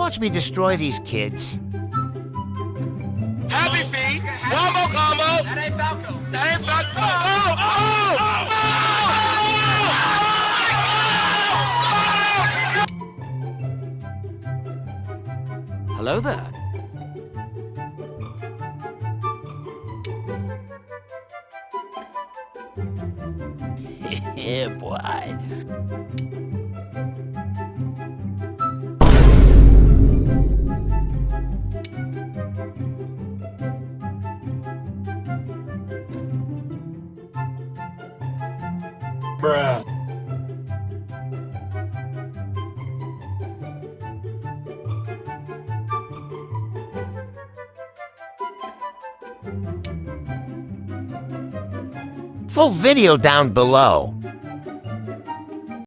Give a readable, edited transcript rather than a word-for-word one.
watch me destroy these kids. Happy feet. Wombo combo. That ain't Falco. That ain't Falco. Oh! Hello there. Yeah, boy. Bruh. Full video down below.